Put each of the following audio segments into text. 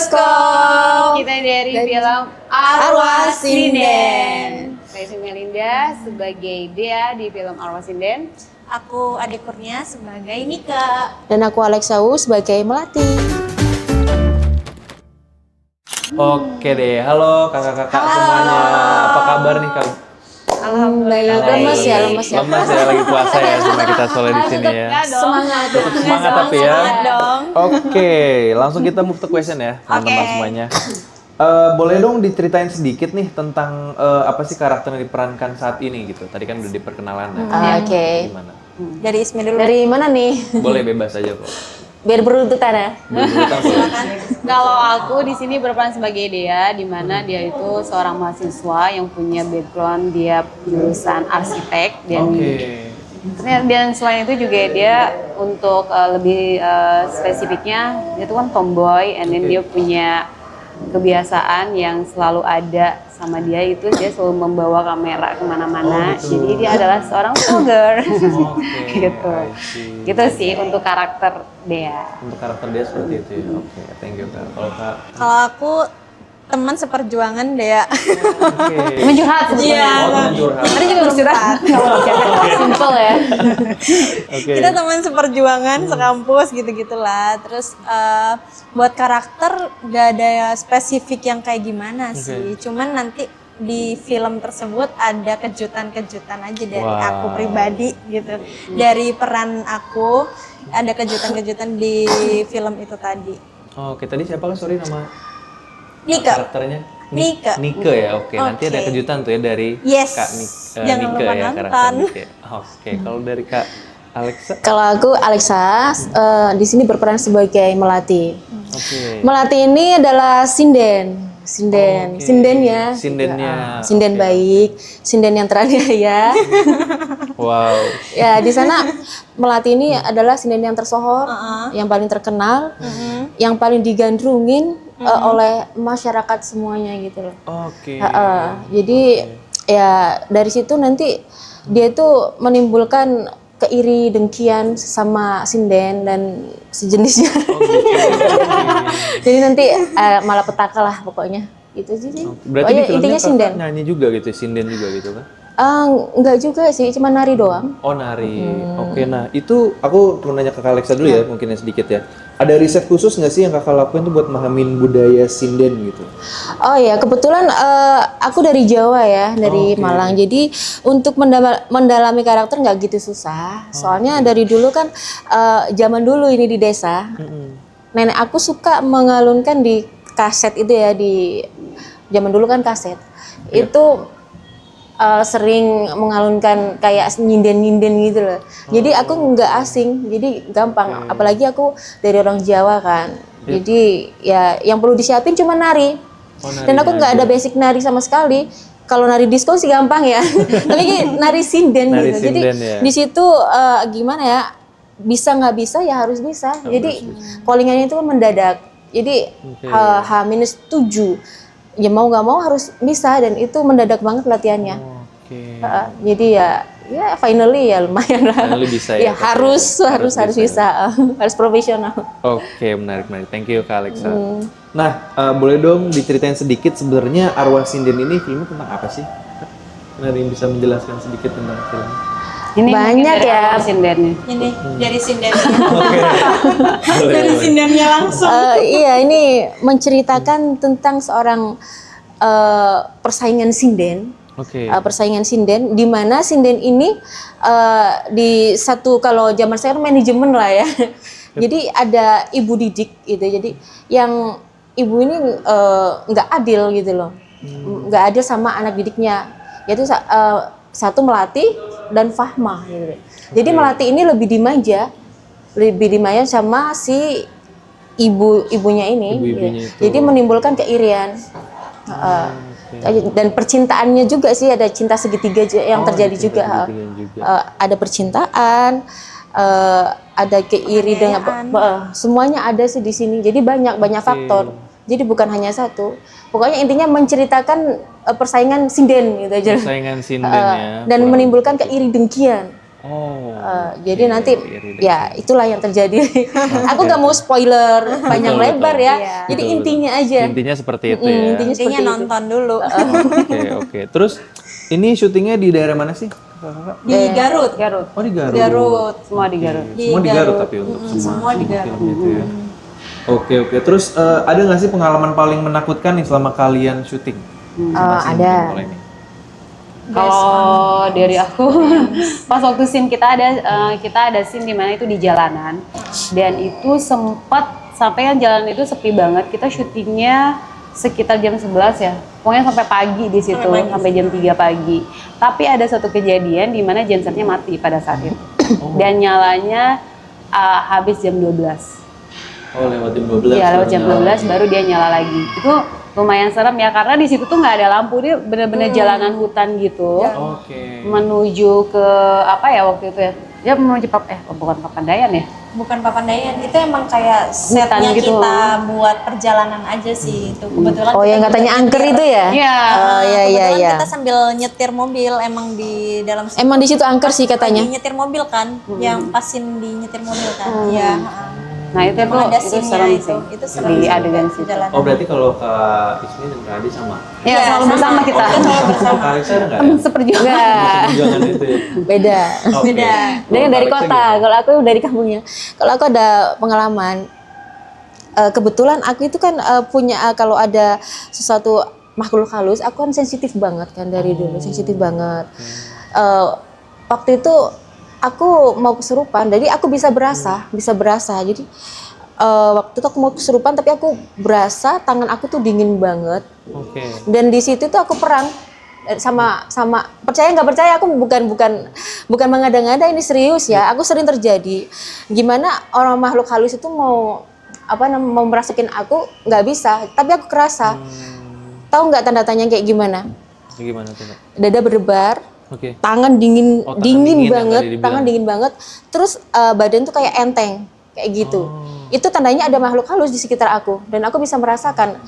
bioskop. Kita dari film Arwah Sinden. Saya Melinda sebagai Dea di film Arwah Sinden. Aku Ade Kurnia sebagai Nika. Dan aku Alexa Wu sebagai Melati. Oke deh, halo kakak-kakak semuanya. Apa kabar nih kak? Alhamdulillah. Lemes ya. Lemes ya, lagi puasa ya sama kita soalnya di sini ya. Semangat. Tetap semangat tapi ya. Semangat dong. Oke, langsung kita move to question ya teman-teman semuanya. Boleh dong diceritain sedikit nih tentang apa sih karakter yang diperankan saat ini gitu. Tadi kan udah diperkenalan ya. Oke. Gimana? Dari Ismi dulu. Dari mana nih? Boleh bebas aja kok. Biar berurutan ya. Berurutan boleh. Kalau aku di sini berperan sebagai Dea, di mana dia itu seorang mahasiswa yang punya background dia jurusan arsitek dan selain itu juga dia untuk lebih spesifiknya dia tuh kan tomboy, and then dia punya kebiasaan yang selalu ada sama dia, itu dia selalu membawa kamera kemana-mana. Jadi dia adalah seorang vlogger. Gitu sih untuk karakter Dea. Untuk karakter dia seperti itu ya. Oke, thank you kak. Kalau kak, Kalau aku teman seperjuangan Dea. oke. Menjurhat sebetulnya. Iya. Oh, curhat. Tadi juga bercurhat. Simple ya. Oke. Kita teman seperjuangan sekampus gitu-gitulah. Terus buat karakter gak ada spesifik yang kayak gimana sih. Cuman nanti di film tersebut ada kejutan-kejutan aja dari aku pribadi gitu. Dari peran aku ada kejutan-kejutan di film itu tadi. Oke, tadi siapa kan? Sorry nama Nika. karakternya? Nika. Nika ya, oke. Nanti ada Oke. kejutan tuh ya dari Yes. Kak Jangan Nika lupa ya, nonton. karakter Nika. Oke, kalau dari Kak Alexa? Kalau aku Alexa di sini berperan sebagai Melati. Oke. Melati ini adalah sinden. Oke. Sindennya. Sindennya. Sinden Oke. baik, sinden yang teraniaya. Wow. Ya, di sana Melati ini adalah sinden yang tersohor, yang paling terkenal, yang paling digandrungin oleh masyarakat semuanya gitu loh. Oke. Jadi ya dari situ nanti dia tuh menimbulkan keiri dengkian sama sinden dan sejenisnya. Oh, gitu. Jadi nanti malapetaka lah pokoknya. Itu sih. Berarti di Pokoknya filmnya intinya kakak sinden. nyanyi juga gitu, sinden juga gitu kan? Enggak juga sih, cuma nari doang. Oh, nari. Oke, nah itu aku mau nanya ke Kak Alexa dulu ya, mungkin ya sedikit ya. Ada riset khusus nggak sih yang kakak lakuin tuh buat mahamin budaya sinden gitu? Oh ya, kebetulan aku dari Jawa ya, dari Malang. Jadi untuk mendalami karakter nggak gitu susah. Soalnya dari dulu kan zaman dulu ini di desa, nenek aku suka mengalunkan di kaset itu ya, di zaman dulu kan kaset. Itu sering mengalunkan kayak nyinden-nyinden gitu loh. Jadi aku nggak asing, jadi gampang. Apalagi aku dari orang Jawa kan. Jadi ya yang perlu disiapin cuma nari. Dan aku nggak ada basic nari sama sekali. Kalau nari disco sih gampang ya. Tapi nari sinden Nari gitu. Jadi sinden ya. di situ gimana ya? Bisa nggak bisa ya harus bisa. Jadi callingannya itu kan mendadak. Jadi H-7 ya mau nggak mau harus bisa, dan itu mendadak banget latihannya. Oke. Jadi ya finally ya lumayan lah. Finally bisa ya, Ya harus bisa, harus profesional. Oke, menarik. Thank you Kak Alexa. Nah, boleh dong diceritain sedikit sebenarnya Arwah Sinden ini filmnya tentang apa sih? Ada yang bisa menjelaskan sedikit tentang film? Ini Banyak mungkin dari ya. awal sindennya. Ini dari sinden. Oke. Dari sindennya langsung. Iya, ini menceritakan tentang seorang persaingan sinden. Oke. Persaingan sinden, di mana sinden ini di satu, kalau zaman sekarang manajemen lah ya. Jadi ada ibu didik gitu. Jadi yang ibu ini nggak adil gitu loh, nggak adil sama anak didiknya. Yaitu satu Melati dan Fahma gitu. Jadi Melati ini lebih dimanja sama si ibunya ini. Ibu-ibunya gitu. itu. Jadi menimbulkan keirian. Dan percintaannya juga sih, ada cinta segitiga yang terjadi cinta juga. segitiga juga. Ada percintaan, ada keiri dengan semuanya ada sih di sini. Jadi banyak faktor. Jadi bukan hanya satu. Pokoknya intinya menceritakan persaingan sinden gitu aja. Persaingan sinden ya. Dan menimbulkan keiri dengkian. Jadi nanti relate. ya itulah yang terjadi. Aku nggak mau spoiler panjang Betul, lebar betul. ya. Iya. Jadi Betul, intinya aja. Intinya seperti itu ya. Intinya seperti Intinya itu. nonton dulu. Oke. Terus ini syutingnya di daerah mana sih? Kakak? Di Garut. Garut. Oh di Garut. Garut. Semua di Garut. Semua di Garut tapi untuk semua di Garut. film itu ya. Oke. Terus ada nggak sih pengalaman paling menakutkan nih selama kalian syuting? Masing-masing Ada. mungkin mulai nih. Kalau dari aku, pas waktu scene kita ada scene di mana itu di jalanan, dan itu sempat sampai kan jalan itu sepi banget. Kita syutingnya sekitar jam 11 ya, pokoknya sampai pagi di situ, sampai jam 3 pagi. Tapi ada satu kejadian di mana gensetnya mati pada saat itu, dan nyalanya habis jam 12. Oh lewat jam 12. Iya, lewat jam baru nyala 12 baru dia nyala lagi. Itu lumayan serem ya, karena di situ tuh nggak ada lampu, dia bener-bener jalanan hutan gitu. Oke. Menuju ke apa ya waktu itu ya? Dia menuju bukan Papandayan ya? Bukan Papandayan, itu emang kayak setnya gitu. kita buat perjalanan aja sih itu. Kebetulan Oh kita yang juga katanya angker nyetir. itu ya? Iya. Oh iya Kebetulan iya. kita sambil nyetir mobil emang di dalam Emang di situ angker sih katanya. lagi nyetir mobil kan, yang pasin di nyetir mobil kan. Iya. Nah itu Emang ada itu scene-nya serem itu. sih. Itu serem Di sih, adegan di situ. jalanan. Oh berarti kalau Kak Ismi dan Kak Adi sama? Iya, selalu bersama kita. Kalau Kak Alisa ada nggak ya? Seperjuangan. Perjuangan itu ya? Beda. Oke. Beda. Dia yang dari Kalau Alexa kota, gimana? kalau aku dari kampungnya. Kalau aku ada pengalaman, kebetulan aku itu kan punya kalau ada sesuatu makhluk halus, aku kan sensitif banget kan dari dulu, sensitif banget. Waktu itu aku mau kesurupan, jadi aku bisa berasa. Jadi waktu itu aku mau kesurupan, tapi aku berasa tangan aku tuh dingin banget. Oke. Dan di situ tuh aku perang sama percaya nggak percaya, aku bukan mengada-ngada, ini serius ya, aku sering terjadi. Gimana orang makhluk halus itu mau merasakin aku, nggak bisa, tapi aku kerasa. Tahu nggak tanda tanya kayak gimana? Gimana tuh Kak? Dada berdebar, Oke. tangan dingin, Oh, tangan dingin yang banget, tadi dibilang. tangan dingin banget. Terus badan tuh kayak enteng, kayak gitu. Itu tandanya ada makhluk halus di sekitar aku, dan aku bisa merasakan.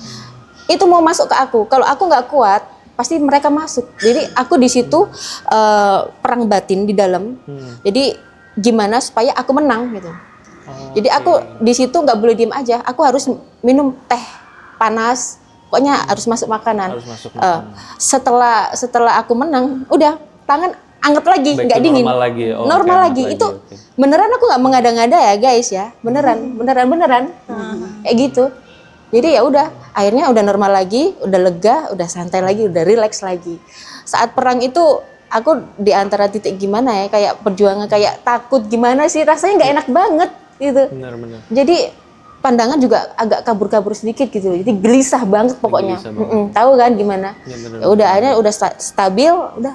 Itu mau masuk ke aku. Kalau aku nggak kuat, pasti mereka masuk. Jadi aku di situ perang batin di dalam. Jadi gimana supaya aku menang gitu. Jadi aku di situ nggak boleh diem aja. Aku harus minum teh panas. Pokoknya harus masuk makanan. Harus masuk makanan. Setelah aku menang, udah tangan anget lagi, Back nggak to dingin. normal lagi. Oh, Normal oke, lagi. anget Itu lagi, oke. beneran, aku nggak mengada-ngada ya guys ya. Beneran. Kayak gitu. Jadi ya udah, akhirnya udah normal lagi, udah lega, udah santai lagi, udah relax lagi. Saat perang itu aku di antara titik gimana ya, kayak perjuangan, kayak takut gimana sih, rasanya nggak enak banget gitu. Benar-benar. Jadi pandangan juga agak kabur-kabur sedikit gitu. Jadi gelisah banget pokoknya. Gelisah banget. Tahu kan gimana? Ya, bener. Ya udah, akhirnya udah stabil, udah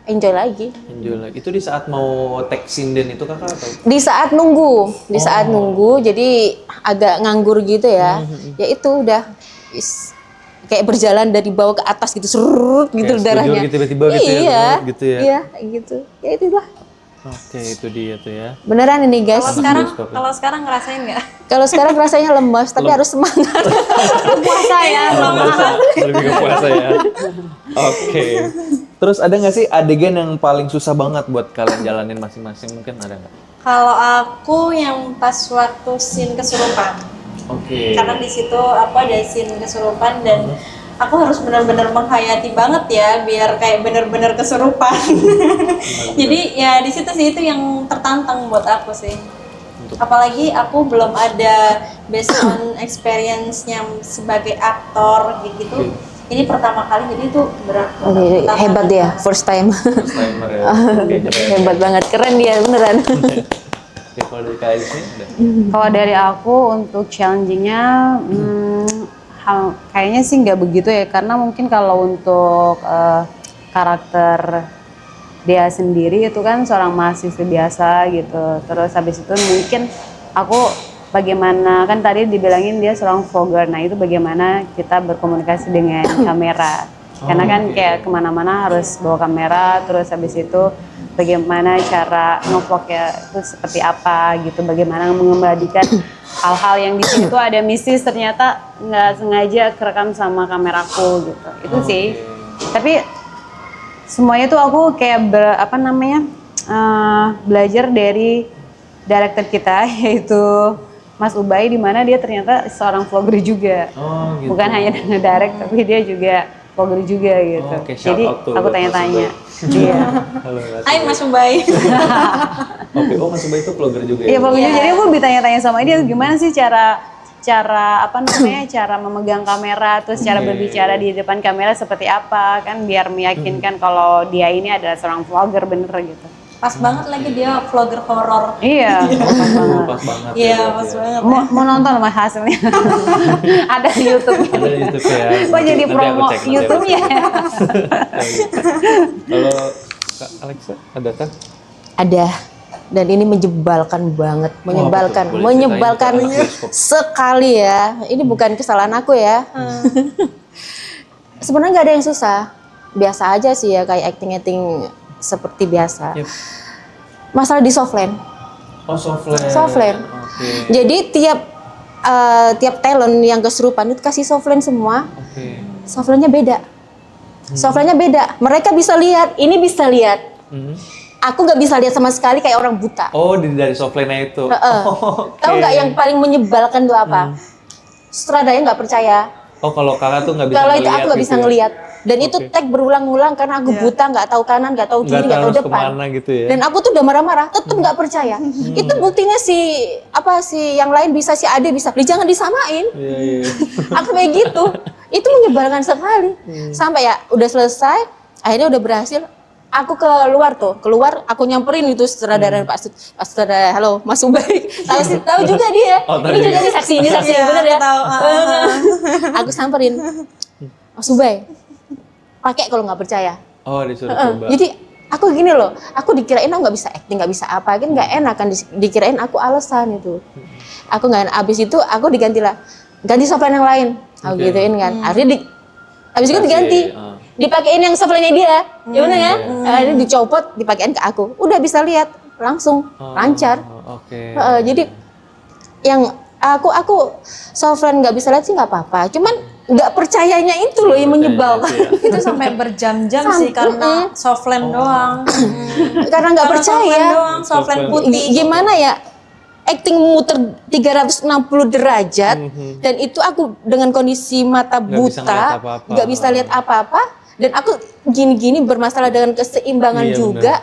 enjoy lagi. Enjoy lagi. Itu di saat mau take sinden itu Kakak atau? Di saat nunggu, jadi agak nganggur gitu ya. Ya itu udah kayak berjalan dari bawah ke atas gitu, serut gitu Kayak darahnya. sekujur gitu, tiba-tiba gitu ya, Iya, serut gitu ya. Iya, kayak gitu. Ya itulah. Oke, itu dia tuh ya. Beneran ini guys. Kalau sekarang ngerasain nggak? Kalau sekarang rasanya lemas, tapi harus semangat. Puasa ya. Lebih ke puasa ya. Oke. Terus ada nggak sih adegan yang paling susah banget buat kalian jalanin masing-masing? Mungkin ada nggak? Kalau aku yang pas waktu scene kesurupan. Oke. Karena di situ aku ada scene kesurupan dan aku harus benar-benar menghayati banget ya biar kayak benar-benar kesurupan. Jadi ya di situ sih itu yang tertantang buat aku sih. Apalagi aku belum ada based on experience-nya sebagai aktor gitu. Ini pertama kali, jadi itu berat. Hebat dia, first time. First timer ya. Oke, Hebat banget, keren dia beneran. Oke, kalau dari Kak Alice nih udah. Kalau dari aku untuk challenging-nya kayaknya sih nggak begitu ya, karena mungkin kalau untuk karakter dia sendiri itu kan seorang mahasiswa biasa gitu. Terus habis itu mungkin aku bagaimana, kan tadi dibilangin dia seorang vlogger, nah itu bagaimana kita berkomunikasi dengan kamera. Karena kan kayak kemana-mana harus bawa kamera, terus habis itu bagaimana cara ngevlog ya itu seperti apa gitu, bagaimana mengembalikan hal-hal yang di situ ada mistis ternyata nggak sengaja kerekam sama kameraku gitu. Itu sih. Tapi semuanya tuh aku kayak belajar dari director kita yaitu Mas Ubay, di mana dia ternyata seorang vlogger juga. Oh, gitu. Bukan hanya nge-direct tapi dia juga vlogger juga gitu. Oke, shout Jadi out tuh aku buat Mas tanya-tanya. Ubay. Iya. Halo, Mas Hai Ubay. Mas Ubay. Oke, oh Mas Ubay itu vlogger juga ya? Iya, vlogger. Jadi aku ditanya-tanya sama dia gimana sih cara apa namanya cara memegang kamera, terus cara berbicara di depan kamera seperti apa kan, biar meyakinkan kalau dia ini adalah seorang vlogger bener gitu. Pas banget lagi dia vlogger horor. Iya, pas banget. Pas banget. Iya, ya, pas berarti ya. banget. Mau nonton mas hasilnya? Ada di YouTube. Ada di YouTube ya. Kok jadi Nanti aku promo cek, nanti aku YouTube-nya? cek. Kalau Kak Alexa ada kan? Ada. Dan ini menyebalkan banget, menyebalkan, betul. Boleh menyebalkan ceritain ke anak bioskop. sekali ya. Ini bukan kesalahan aku ya. Sebenarnya nggak ada yang susah, biasa aja sih ya, kayak acting seperti biasa. Yep. Masalah di softland. Oh, softland. Softland. Oke. Jadi tiap talent yang kesurupan itu kasih softland semua. Oke. Softlandnya beda. Softlandnya beda. Mereka bisa lihat, ini bisa lihat. Hmm. Aku nggak bisa lihat sama sekali, kayak orang buta. Oh, dari softlandnya itu. Oke. Tahu nggak yang paling menyebalkan tuh apa? Sutradara nggak percaya. Oh, kalau kakak tuh nggak bisa Kalau itu ngeliat aku nggak gitu bisa ya? ngelihat. Dan itu Oke. tag berulang-ulang karena aku buta, nggak tahu kanan, nggak tahu Nggak kiri, nggak tahu harus depan. kemana gitu ya? Dan aku tuh udah marah-marah, tetep nggak percaya. Itu buktinya si yang lain bisa, si Ade bisa. Jangan disamain. Iya, iya. Aku kayak gitu. Itu menyebalkan sekali. Sampai ya udah selesai, akhirnya udah berhasil. Aku keluar aku nyamperin itu sutradara Pak Sutradara, halo Mas Ubay. Tahu juga dia. Oh, tahu Ini juga juga. nih saksi Iya, bener ya. aku tahu. Aku samperin, Mas Ubay, pakai kalau nggak percaya. Oh, disuruh coba. Jadi aku gini loh, aku dikirain aku nggak bisa acting, nggak bisa apa, kan nggak enak kan dikirain aku alasan itu. Aku nggak, abis itu aku ganti softline yang lain, aku Oke. gituin kan. Akhirnya abis itu Kasih, diganti, dipakein yang softline-nya dia, ya udah kan? Akhirnya dicopot, dipakein ke aku, udah bisa lihat langsung lancar. Oh, oke. Jadi yang aku softline nggak bisa lihat sih nggak apa-apa, cuman nggak percayanya itu loh yang menyebalkan. Itu sampai berjam-jam sih karena softland doang. Karena nggak Karena percaya. softland doang, softland putih. Gimana ya? Acting muter 360 derajat dan itu aku dengan kondisi mata Nggak bisa buta, ngeliat apa-apa. nggak bisa lihat apa-apa, dan aku gini-gini bermasalah dengan keseimbangan Iya, juga,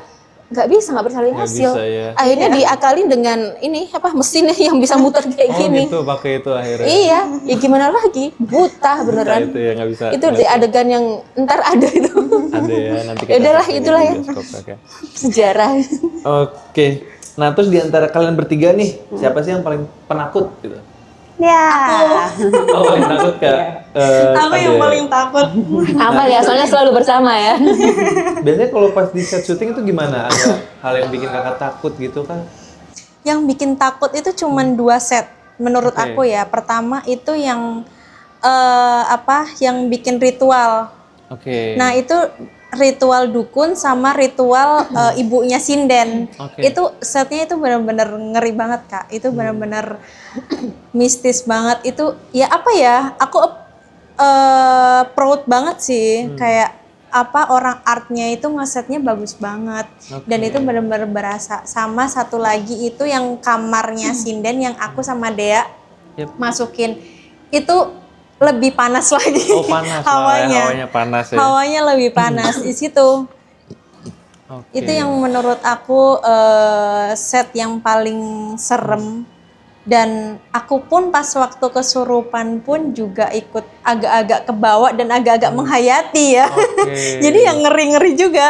nggak bisa lihat Nggak hasil. bisa, ya. Akhirnya diakalin dengan ini mesinnya yang bisa muter kayak Oh, gini. gitu pakai itu akhirnya. Iya, ya gimana lagi? Buta beneran. Itu ya nggak bisa. Itu di adegan yang ntar ada itu. Ada ya nanti Ya udahlah, kasih itulah di ya. bioskop, oke. Sejarah. Oke. Nah, terus di antara kalian bertiga nih, siapa sih yang paling penakut gitu? Ya. Oh, paling takut Kak. Aku yang Ade. paling takut. Apa ya? Soalnya selalu bersama ya. Biasanya kalau pas di set syuting itu gimana? Ada hal yang bikin kakak takut gitu kan? Yang bikin takut itu cuman 2 set menurut Oke. aku ya. Pertama itu yang yang bikin ritual. Oke. Nah, itu ritual dukun sama ritual ibunya sinden. Oke. Itu setnya itu benar-benar ngeri banget, Kak. Itu benar-benar mistis banget. Itu ya apa ya? Aku proud banget sih, kayak orang artnya itu ngesetnya bagus banget. Dan itu benar-benar berasa. Sama satu lagi itu yang kamarnya sinden yang aku sama Dea Yep. masukin. Itu lebih panas lagi. Oh, panas hawanya. hawanya panas ya. Hawanya lebih panas di situ. Oke. Itu yang menurut aku set yang paling serem. Dan aku pun pas waktu kesurupan pun juga ikut agak-agak kebawa dan agak-agak menghayati ya. Oke. Jadi yang ngeri-ngeri juga.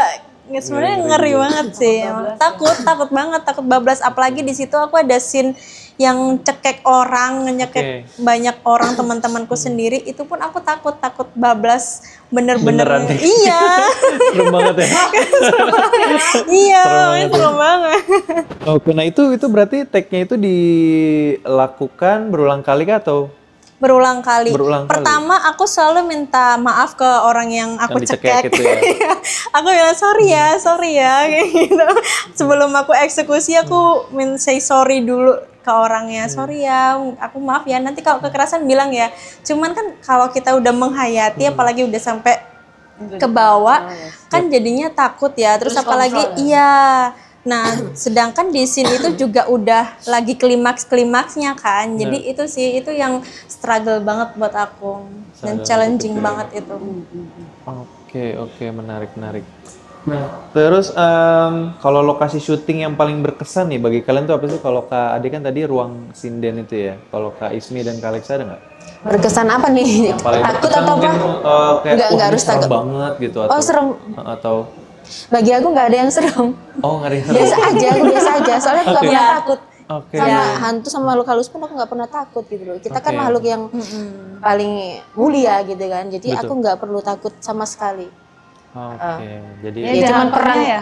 Sebenarnya ngeri juga. banget sih. Takut banget, takut bablas. Apalagi di situ aku ada scene yang cekek orang, nyekek banyak orang teman-temanku sendiri. Itu pun aku takut bablas bener-bener. Beneran nih. Iya. Serem banget ya. Iya, serem banget. Oke, nah itu berarti take-nya itu dilakukan berulang kali kah atau Berulang kali. Berulang kali. Pertama aku selalu minta maaf ke orang yang aku Yang dicekek cekek. gitu ya? Aku bilang sorry ya kayak gitu. Sebelum aku eksekusi aku say sorry dulu ke orangnya. Sorry ya, aku maaf ya. Nanti kalau kekerasan bilang ya. Cuman kan kalau kita udah menghayati apalagi udah sampai ke bawah kan jadinya takut ya. Terus apalagi Nah, sedangkan di scene itu juga udah lagi klimaks-klimaksnya kan. Jadi itu sih, itu yang struggle banget buat aku. Dan challenging banget itu. Oke, menarik. Nah, terus kalau lokasi syuting yang paling berkesan nih bagi kalian tuh apa sih? Kalau Kak Ade kan tadi ruang sinden itu ya. Kalau Kak Ismi dan Kak Alexa ada nggak? Berkesan apa nih? Yang paling Takut berkesan atau apa? mungkin kayak Nggak ini harus serem takut. banget gitu atau serem. atau Bagi aku nggak ada yang serem. nggak ada yang serem. Biasa aja, aku biasa aja. Soalnya aku nggak pernah takut. Oke. Sama hantu sama makhluk halus pun aku nggak pernah takut gitu loh. Kita kan Oke. makhluk yang paling mulia gitu kan. Jadi Betul. aku nggak perlu takut sama sekali. Oke, jadi Ya cuman perang ya.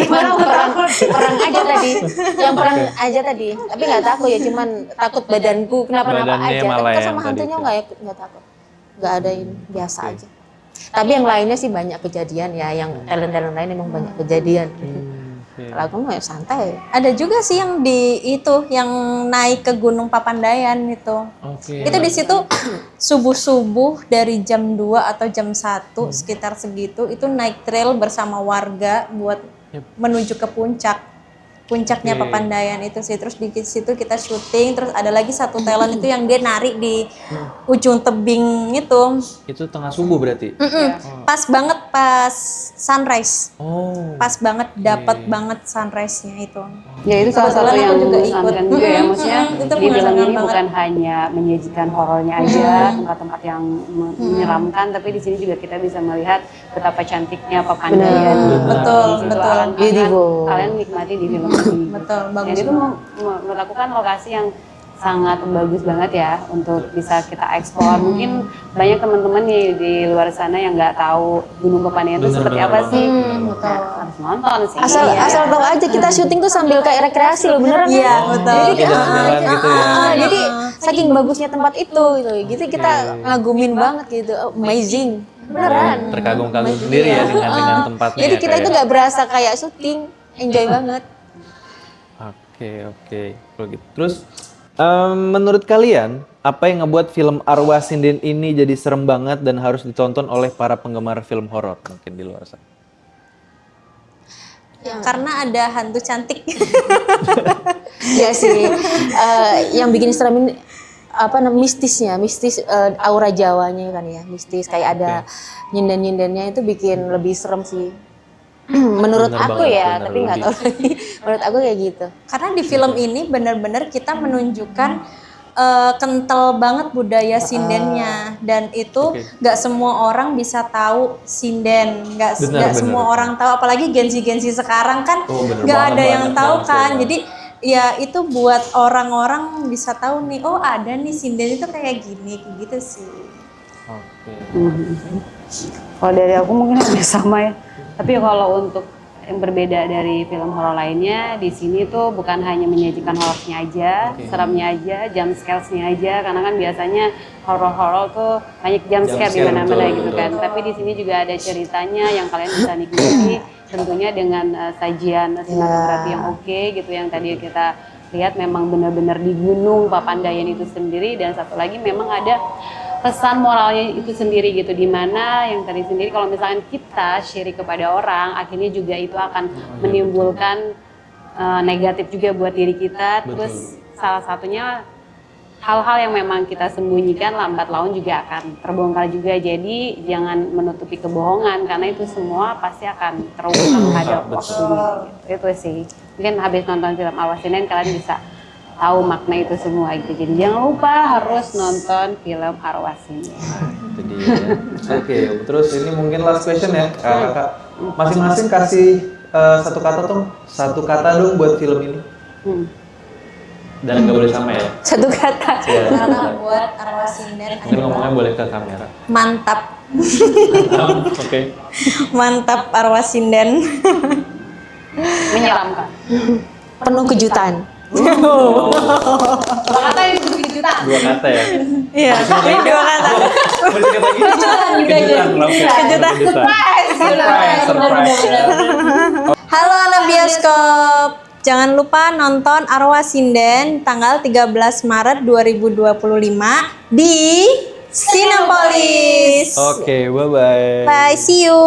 Cuman perang aja tadi. Yang perang aja tadi. Tapi nggak takut ya, cuman takut badanku kenapa-napa Badannya aja. Tapi malah kan yang sama tadi hantunya itu. nggak takut. Nggak ada ini, biasa aja. Tapi yang lainnya sih banyak kejadian ya, yang talent-talent lain emang banyak kejadian. Kalau aku mah ya santai. Ada juga sih yang di itu, yang naik ke Gunung Papandayan itu. Oke. Itu di situ subuh-subuh dari jam 2 atau jam 1 sekitar segitu itu naik trail bersama warga buat menuju ke puncaknya Papandayan itu sih. Terus di situ kita syuting, terus ada lagi satu talent itu yang dia narik di ujung tebing itu. Itu tengah subuh berarti. Pas banget pas sunrise. Oh. Pas banget dapat banget sunrise-nya itu. Ya itu salah satu Kebetulan yang aku juga mengesankan ikut. juga ya, maksudnya Itu di film mengesankan ini banget. bukan hanya menyajikan horornya aja, tempat-tempat yang menyeramkan, tapi di sini juga kita bisa melihat betapa cantiknya Papandayan. Betul, Di situ betul. akan Beautiful. kalian nikmati di film ini. Betul, Dan bagus. itu melakukan lokasi yang sangat bagus banget ya untuk bisa kita eksplor. Mungkin banyak teman-teman nih di luar sana yang nggak tahu Gunung Papandayan itu seperti apa sih. Nah, harus nonton sih. Asal tahu aja kita syuting tuh sambil kayak rekreasi loh, beneran kan? Iya, betul. Jadi jalan-jalan gitu ya. Jadi saking bagusnya tempat itu gitu. Gitu kita ngagumin banget gitu. Oh, amazing. Beneran. Terkagum-kagum sendiri ya dengan tempatnya. Jadi ya, kita Kak, itu ya? nggak berasa kayak syuting, enjoy banget. Oke. Kalau gitu. Terus menurut kalian apa yang ngebuat film Arwah Sinden ini jadi serem banget dan harus ditonton oleh para penggemar film horor mungkin di luar sana? Karena ada hantu cantik. Ya sih, yang bikin serem ini mistis aura Jawanya kan ya, mistis kayak ada nyinden-nyindennya itu bikin lebih serem sih. Menurut Bener aku banget, ya, bener tapi nggak lebih. tahu lagi. Menurut aku kayak gitu. Karena di film ini benar-benar kita menunjukkan kental banget budaya sindennya, dan itu nggak semua orang bisa tahu sinden, nggak Benar. semua orang tahu, apalagi gensi-gensi sekarang kan Oh, bener nggak banget, ada yang banyak tahu banget kan. ya. Jadi ya itu buat orang-orang bisa tahu nih, oh ada nih sinden itu kayak gini, kayak gitu sih. Oke. Kalau dari aku mungkin hampir sama ya. Tapi kalau untuk yang berbeda dari film horor lainnya, di sini tuh bukan hanya menyajikan horornya aja, seramnya aja, jump scares-nya aja, karena kan biasanya horor-horor tuh banyak jump scare di scare, mana-mana betul, gitu betul. kan. Tapi di sini juga ada ceritanya yang kalian bisa nikmati, tentunya dengan sajian sinematografi yang oke gitu, yang tadi kita lihat memang benar-benar di Gunung Papandayan itu sendiri, dan satu lagi memang ada pesan moralnya itu sendiri gitu, dimana yang tadi sendiri kalau misalkan kita share kepada orang, akhirnya juga itu akan menimbulkan negatif juga buat diri kita. Terus salah satunya hal-hal yang memang kita sembunyikan lambat laun juga akan terbongkar juga. Jadi jangan menutupi kebohongan, karena itu semua pasti akan terungkap pada waktunya gitu. Itu sih, mungkin habis nonton film Arwah Sinden kalian bisa tahu makna itu semua gitu. Jadi jangan lupa harus nonton film Arwah Sinden. Itu dia. Oke, terus ini mungkin last question ya, Kak. Masing-masing kasih satu kata dong buat film ini. Dan nggak boleh sama ya. Satu kata. Karena buat Arwah Sinden Mungkin ngomongnya boleh ke kamera. mantap. Oke. Mantap Arwah Sinden. Menyeramkan. Penuh kejutan. Kata yang kejutan. Dua kata ya. Iya, ini dua kata. Boleh dikit lagi? Kejutan. Kejutan. Surprise. Ya. Halo anak bioskop. Jangan lupa nonton Arwah Sinden tanggal 13 Maret 2025 di Cinepolis. Oke, bye-bye. Bye, see you.